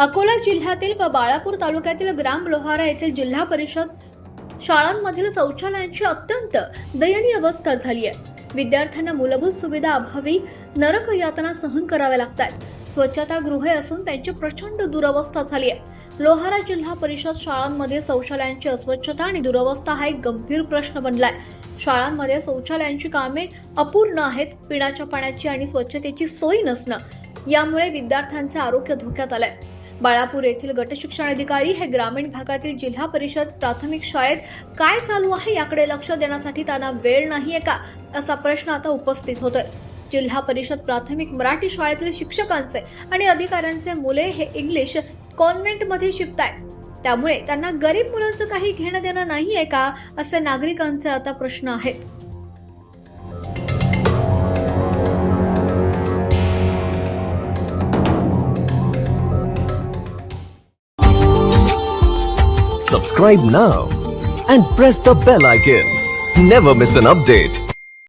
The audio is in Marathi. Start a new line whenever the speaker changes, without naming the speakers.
अकोला जिल्ह्यातील व बाळापूर तालुक्यातील ग्राम लोहारा येथील जिल्हा परिषद शाळांमधील शौचालयांची अत्यंत दयनीय अवस्था झाली आहे. विद्यार्थ्यांना मूलभूत सुविधा अभावी नरक यातना सहन कराव्या लागतात. स्वच्छतागृहे असून त्यांची प्रचंड दुरवस्था झाली आहे. लोहारा जिल्हा परिषद शाळांमध्ये शौचालयांची अस्वच्छता आणि दुरवस्था हा एक गंभीर प्रश्न बनलाय. शाळांमध्ये शौचालयांची कामे अपूर्ण आहेत. पिण्याच्या पाण्याची आणि स्वच्छतेची सोय नसणं यामुळे विद्यार्थ्यांचे आरोग्य धोक्यात आलंय. बाळापूर येथील गट शिक्षण अधिकारी हे ग्रामीण भागातील जिल्हा परिषद प्राथमिक शाळेत काय चालू आहे याकडे लक्ष देण्यासाठी त्यांना वेळ नाहीये का, असा प्रश्न आता उपस्थित होतोय. जिल्हा परिषद प्राथमिक मराठी शाळेतील शिक्षकांचे आणि अधिकाऱ्यांचे मुले हे इंग्लिश कॉन्व्हेंटमध्ये शिकतायत. त्यामुळे त्यांना गरीब मुलांचं काही घेणं देणं नाहीये का, असे नागरिकांचे आता प्रश्न आहेत.
Subscribe now and press the bell icon. Never miss an update.